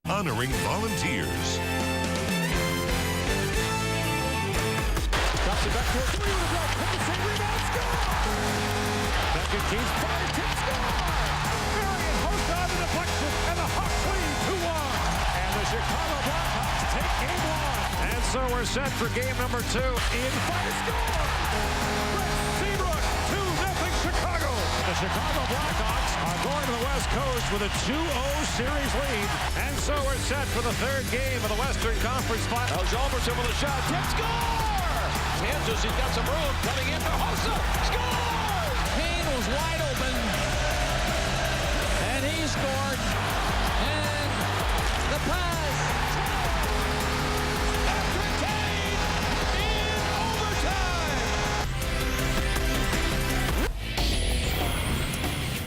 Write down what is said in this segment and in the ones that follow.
honoring volunteers. Drops it back to a three with a block. Passing, rebound, score! Second Kings fire, tip, score! Marion hosts on the deflection, and the Hawks lead 2-1. And the Chicago Blackhawks take game one. And so we're set for game number 2. In fire, score! Brett Seabrook, 2-0 Chicago. The Chicago Blackhawks are going to the West Coast with a 2-0 series lead. And so we're set for the third game of the Western Conference Final. Albertson with a shot, tip, score! Kansas, he's got some room, cutting in for Hossa, score! Kane was wide open, and he scored, and the pass, Patrick Kane in overtime!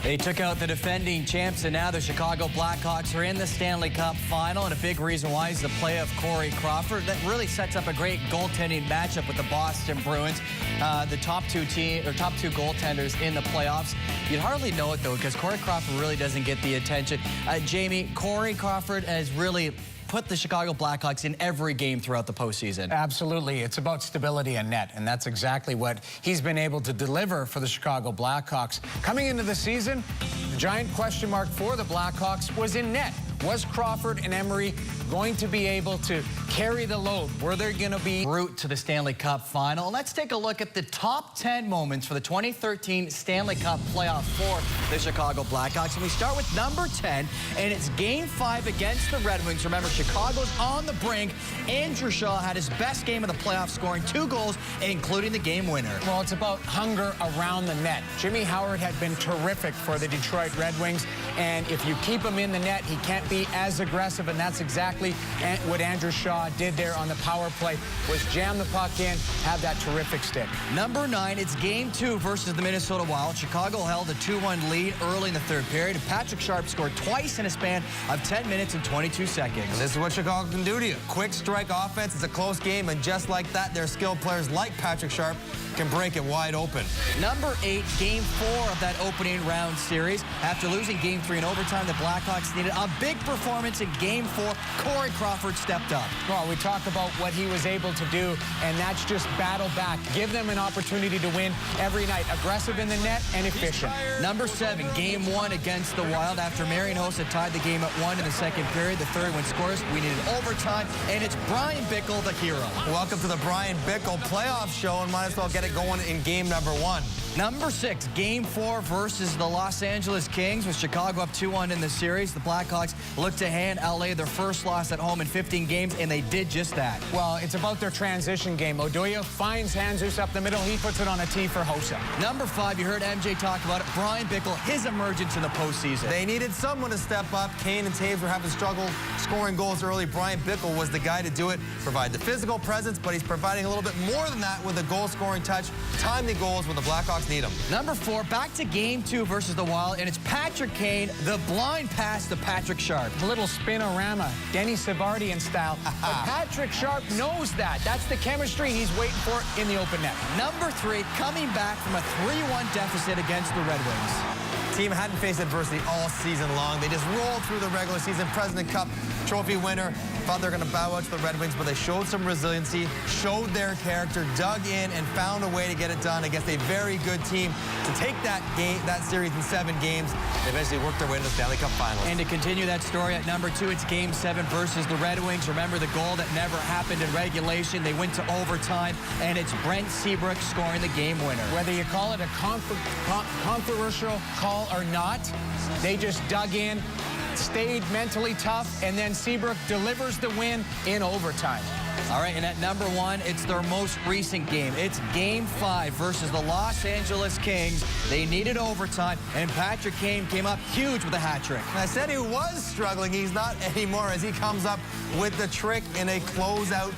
They took out the defending champs, and now the Chicago Blackhawks are in the Stanley Cup final, and a big reason why is the play of Corey Crawford. That really sets up a great goaltending matchup with the Boston Bruins, the top two goaltenders in the playoffs. You'd hardly know it, though, because Corey Crawford really doesn't get the attention. Jamie, Corey Crawford has really put the Chicago Blackhawks in every game throughout the postseason. Absolutely. It's about stability in net, and that's exactly what he's been able to deliver for the Chicago Blackhawks. Coming into the season, the giant question mark for the Blackhawks was in net. Was Crawford and Emery going to be able to carry the load? Were there going to be route to the Stanley Cup final? Let's take a look at the top 10 moments for the 2013 Stanley Cup playoff for the Chicago Blackhawks. And we start with number 10, and it's Game 5 against the Red Wings. Remember, Chicago's on the brink. Andrew Shaw had his best game of the playoffs, scoring 2 goals, including the game winner. Well, it's about hunger around the net. Jimmy Howard had been terrific for the Detroit Red Wings, and if you keep him in the net, he can't be as aggressive, and that's exactly what Andrew Shaw did there on the power play, was jam the puck in, have that terrific stick. Number 9, it's Game 2 versus the Minnesota Wild. Chicago held a 2-1 lead early in the third period, and Patrick Sharp scored twice in a span of 10 minutes and 22 seconds. And this is what Chicago can do to you. Quick strike offense. It's a close game, and just like that, their skilled players like Patrick Sharp can break it wide open. Number 8, Game 4 of that opening round series. After losing Game 3 in overtime, the Blackhawks needed a big performance in Game 4. Corey Crawford stepped up. Well, we talk about what he was able to do, and that's just battle back. Give them an opportunity to win every night. Aggressive in the net and efficient. Number 7, Game 1 against the Wild. After Marion Hossa had tied the game at 1 in the second period, the third one scores. We needed overtime, and it's Brian Bickle, the hero. Welcome to the Brian Bickle playoff show, and might as well get it going in game number 1. Number 6, Game 4 versus the Los Angeles Kings, with Chicago up 2-1 in the series. The Blackhawks look to hand LA their first loss at home in 15 games, and they did just that. Well, it's about their transition game. Oduya finds Jesus up the middle. He puts it on a tee for Hossa. Number 5, you heard MJ talk about it, Brian Bickle, his emergence in the postseason. They needed someone to step up. Kane and Taves were having struggle scoring goals early. Brian Bickle was the guy to do it, provide the physical presence, but he's providing a little bit more than that with a goal-scoring touch, timely goals when the Blackhawks need them. Number 4, back to Game 2 versus the Wild, and it's Patrick Kane, the blind pass to Patrick Sharp. A little spinorama, Denny Savardian style. But Patrick Sharp knows that. That's the chemistry he's waiting for in the open net. Number 3, coming back from a 3-1 deficit against the Red Wings. Team hadn't faced adversity all season long. They just rolled through the regular season. President Cup trophy winner. Thought they were going to bow out to the Red Wings, but they showed some resiliency, showed their character, dug in, and found a way to get it done against a very good team to take that series in 7 games. They eventually worked their way to the Stanley Cup Finals. And to continue that story, at number 2, it's Game 7 versus the Red Wings. Remember the goal that never happened in regulation. They went to overtime, and it's Brent Seabrook scoring the game winner. Whether you call it a controversial call or not, they just dug in, stayed mentally tough, and then Seabrook delivers the win in overtime. All right, and at number 1, it's their most recent game. It's Game 5 versus the Los Angeles Kings. They needed overtime, and Patrick Kane came up huge with a hat trick. I said he was struggling. He's not anymore as he comes up with the trick in a closeout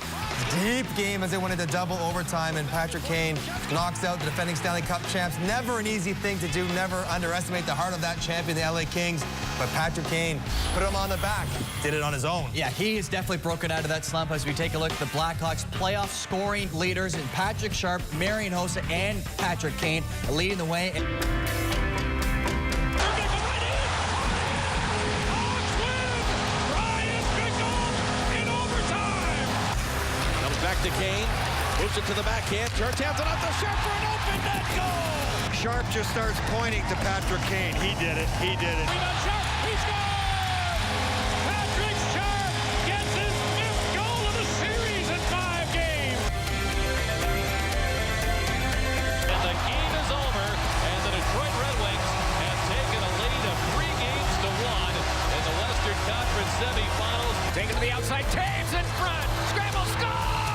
deep game as they went into double overtime, and Patrick Kane knocks out the defending Stanley Cup champs. Never an easy thing to do. Never underestimate the heart of that champion, the LA Kings. But Patrick Kane put him on the back, did it on his own. Yeah, he is definitely broken out of that slump as we take a look at the Blackhawks playoff scoring leaders, and Patrick Sharp, Marion Hossa, and Patrick Kane leading the way. Brian Back to Kane. Moves it to the backhand. Turns it off the Sharp for an open net goal. Sharp just starts pointing to Patrick Kane. He did it. He did it. Rebound Sharp. He scores! Patrick Sharp gets his 5th goal of the series in 5 games. And the game is over, and the Detroit Red Wings have taken a lead of 3 games to 1 in the Western Conference semifinals. Taken to the outside. Taves in front. Scramble. Score!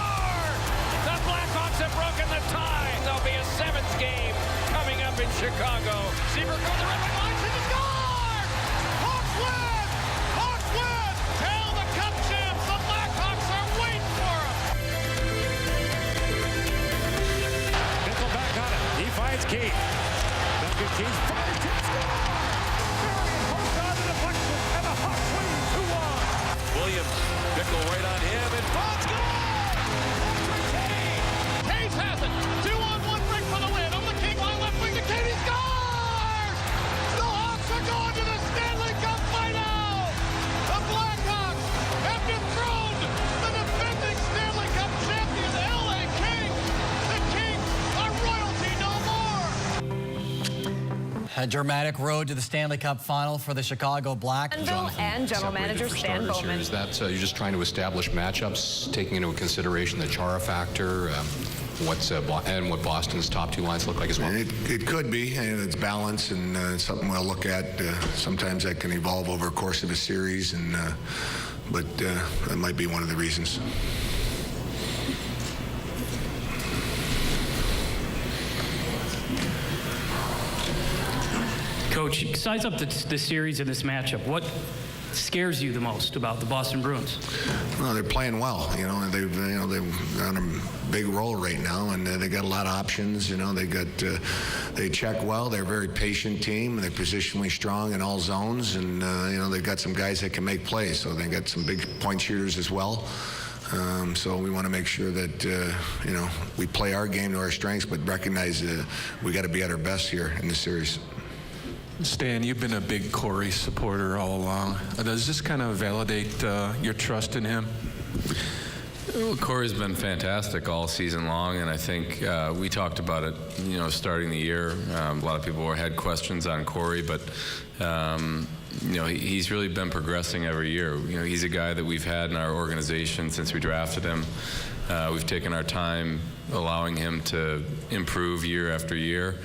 The Blackhawks have broken the tie. There'll be a 7th game coming up in Chicago. Seabrook goes the Red Wing line to the score! Hawks win! Hawks win! Tell the Cup champs the Blackhawks are waiting for them. Nickel back on it. He finds Keith. Duncan Keith fired. Tip score! Marion post on the deflection, and the Hawks win 2-1. Williams, Bickle right on him, and Bonds goal! Hayes has it. 2-on-1 break for the win. Over the King line, left wing to Kane. He scores! The Hawks are going to the Stanley Cup final. The Blackhawks have dethroned the defending Stanley Cup champion, the LA Kings. The Kings are royalty no more. A dramatic road to the Stanley Cup final for the Chicago Blackhawks. And general manager Stan Bowman. Is that you're just trying to establish matchups, taking into consideration the Chara factor, and what Boston's top 2 lines look like as well? It could be, and it's balance, and something we'll look at. Sometimes that can evolve over a course of a series, and but that might be one of the reasons. Coach, size up the series in this matchup. What scares you the most about the Boston Bruins? Well, they're playing well. They've on a big roll right now, and they got a lot of options. They check well. They're a very patient team. They're positionally strong in all zones, and they've got some guys that can make plays. So they got some big point shooters as well. So we want to make sure that we play our game to our strengths, but recognize we got to be at our best here in this series. Stan, you've been a big Corey supporter all along. Does this kind of validate your trust in him? Well, Corey's been fantastic all season long, and I think we talked about it, starting the year. A lot of people had questions on Corey, but he's really been progressing every year. He's a guy that we've had in our organization since we drafted him. We've taken our time allowing him to improve year after year,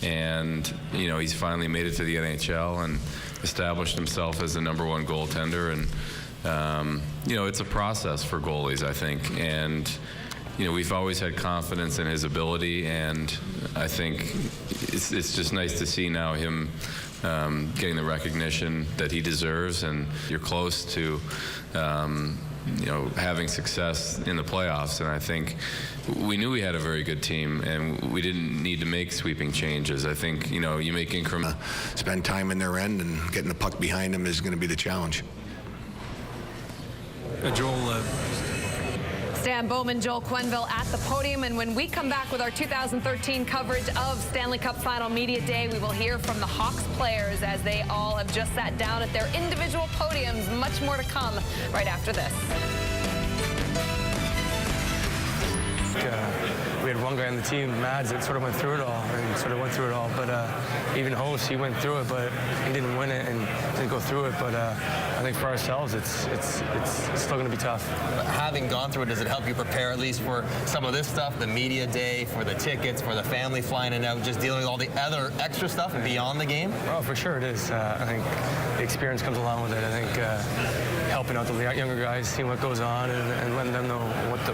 and he's finally made it to the NHL and established himself as the #1 goaltender. And it's a process for goalies, I think, and we've always had confidence in his ability, and I think it's just nice to see now him getting the recognition that he deserves, and you're close to having success in the playoffs. And I think we knew we had a very good team, and we didn't need to make sweeping changes. I think you make increment. Spend time in their end, and getting the puck behind them is going to be the challenge. Joel. Stan Bowman, Joel Quenneville at the podium. And when we come back with our 2013 coverage of Stanley Cup Final Media Day, we will hear from the Hawks players as they all have just sat down at their individual podiums. Much more to come right after this. We had one guy on the team, Mads, that sort of went through it all, But even Host, he went through it, but he didn't win it and didn't go through it. But I think for ourselves, it's still going to be tough. Having gone through it, does it help you prepare at least for some of this stuff, the media day, for the tickets, for the family flying in and out, just dealing with all the other extra stuff beyond the game? Oh, for sure it is. I think the experience comes along with it. I think helping out the younger guys, seeing what goes on, and letting them know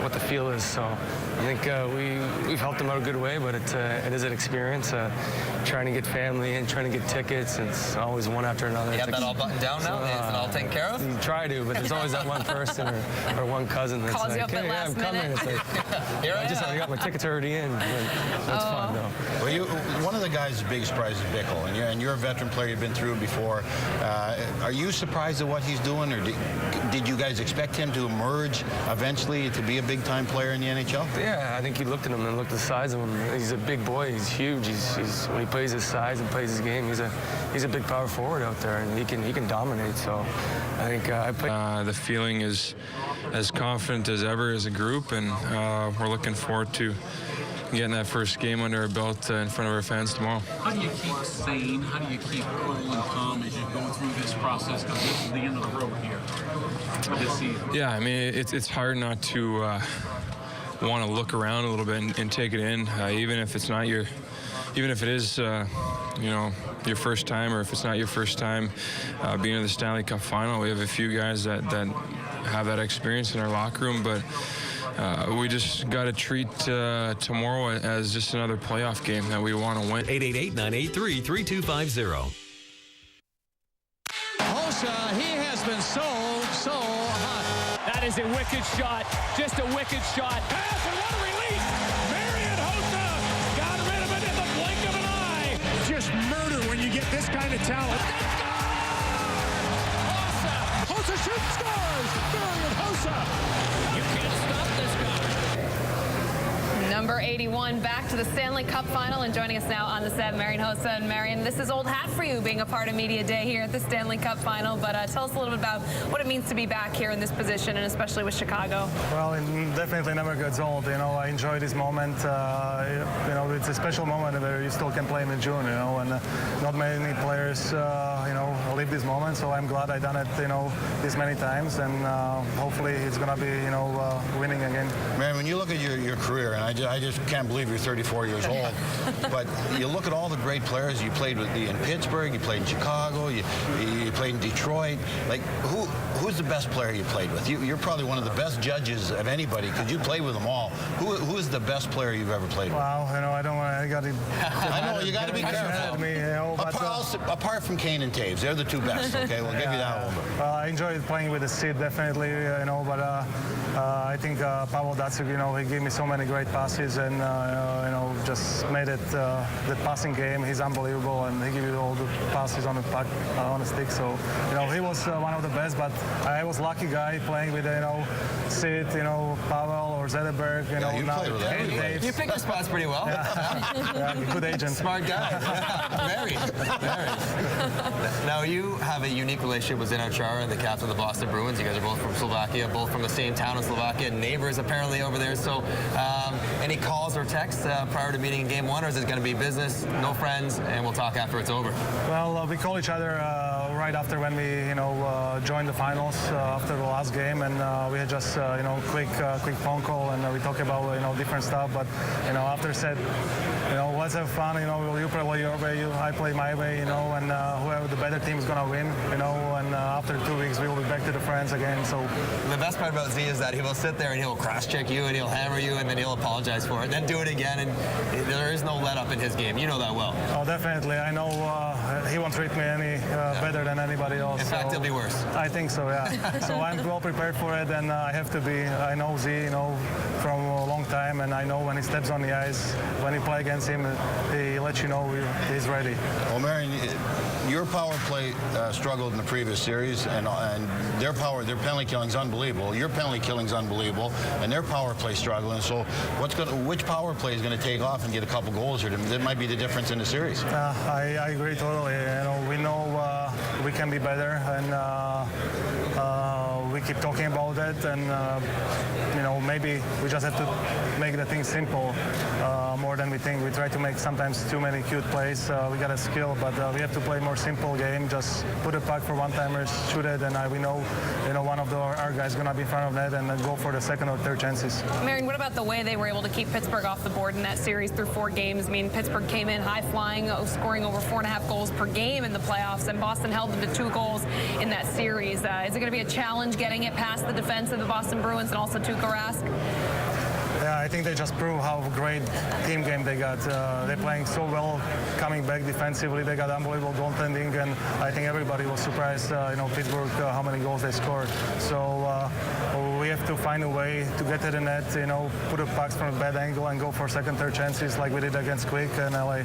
what the feel is. So I think we've helped them out a good way, but it is an experience. Trying to get family and trying to get tickets, it's always one after another. You have that all buttoned down now? Is it all taken care of? You try to, but there's always that one person or one cousin that's calls like, you up hey, at last I'm coming. minute. It's like, I got my tickets already in. That's fun, though. Well, one of the guys' big surprise is Bickle, and you're a veteran player. You've been through it before. Are you surprised at what he's doing, or did you guys expect him to emerge eventually to be a big-time player in the NHL? Yeah, I think you looked at him and looked at the size of him. He's a big boy. He's huge. He's when he plays his size and plays his game, he's a big power forward out there, and he can can dominate. So I think I play. The feeling is as confident as ever as a group, and we're looking forward to getting that first game under our belt in front of our fans tomorrow. How do you keep sane? How do you keep cool and calm as you go through this process? Because this is the end of the road here this season. Yeah, I mean, it's hard not to want to look around a little bit and take it in, even if it's not your, even if it is, you know, your first time, or if it's not your first time being in the Stanley Cup final. We have a few guys that have that experience in our locker room, but we just got to treat tomorrow as just another playoff game that we want to win. 888-983-3250. Hossa, he has been so hot. That is a wicked shot. Just a wicked shot. Pass, and what a release. Marian Hossa got rid of it in the blink of an eye. Just murder when you get this kind of talent. Hossa shoots, scores. Marian Hossa. You can't stop this guy. Number 81 back to the Stanley Cup final, and joining us now on the set, Marian Hossa. And Marian, this is old hat for you, being a part of Media Day here at the Stanley Cup final. But tell us a little bit about what it means to be back here in this position, and especially with Chicago. Well, it definitely never gets old. You know, I enjoy this moment. You know, it's a special moment where you still can play in June. You know, and not many players, you know, live this moment. So I'm glad I done it. You know, this many times, and hopefully it's gonna be, you know, winning again. Man, when you look at your career, and I just can't believe you're 34 years old, but you look at all the great players you played with in Pittsburgh, you played in Chicago, you played in Detroit. Like, who's the best player you played with? You're probably one of the best judges of anybody because you played with them all. Who is the best player you've ever played with? Wow, you know, I don't want to. I know, you got to be careful. Me, you know, apart from Kane and Taves, they're the two best. Okay, we'll give you that one. Well, I enjoyed playing with the Sid, definitely, you know, but I think Pavel Datsyuk, you know, he gave me so many great passes, and you know, just made it the passing game. He's unbelievable, and he gave you all the passes on the puck, on the stick. So, you know, he was one of the best. But I was lucky guy playing with, you know, Sid, you know, Pavel or Zetterberg. You know, you now You picked your spots pretty well. Yeah, good agent. Smart guy. Very. Now, you have a unique relationship with Zdeno Chara, the captain of the Boston Bruins. You guys are both from Slovakia, both from the same town of Slovakia, neighbors apparently over there. So, any calls or texts prior to meeting in Game 1, or is it going to be business, no friends, and we'll talk after it's over? Well, we call each other right after when we, you know, joined the finals after the last game, and we had just, you know, quick phone call, and we talk about, you know, different stuff. But, you know, after said, you know, let's have fun. You know, you play your way, I play my way. You know, and whoever the better team is gonna win. You know, and after 2 weeks we will be back to the friends again. So the best part about Z is that he will sit there and he'll cross-check you and he'll hammer you and then he'll apologize for it, then do it again, and there is no let-up in his game. You know that well. Oh, definitely. I know he won't treat me any better than anybody else. In fact, he'll be worse. I think so, yeah. So I'm well prepared for it, and I have to be. I know Z, you know, from a long time, and I know when he steps on the ice, when you play against him, he lets you know he's ready. Well, Marian, your power play struggled in the previous series, and their penalty killing is unbelievable. Your penalty killing is unbelievable, and their power play struggling. So, which power play is going to take off and get a couple goals here? That might be the difference in the series. I agree totally. You know, we know we can be better, and we keep talking about that, and you know, maybe we just have to make the thing simple more than we think. We try to make sometimes too many cute plays. We got a skill, but we have to play more simple game. Just put a puck for one-timers, shoot it, and we know, you know, one of our guys gonna be in front of net and then go for the second or third chances. Marian, what about the way they were able to keep Pittsburgh off the board in that series through 4 games? I mean, Pittsburgh came in high-flying, scoring over 4.5 goals per game in the playoffs, and Boston held them to 2 goals in that series. Is it going to be a challenge getting it past the defense of the Boston Bruins and also Tuukka Rask? Yeah, I think they just prove how great team game they got. They're playing so well, coming back defensively. They got unbelievable goaltending, and I think everybody was surprised, you know, Pittsburgh, how many goals they scored. So we have to find a way to get to the net, you know, put the pucks from a bad angle and go for second, third chances like we did against Quick and LA.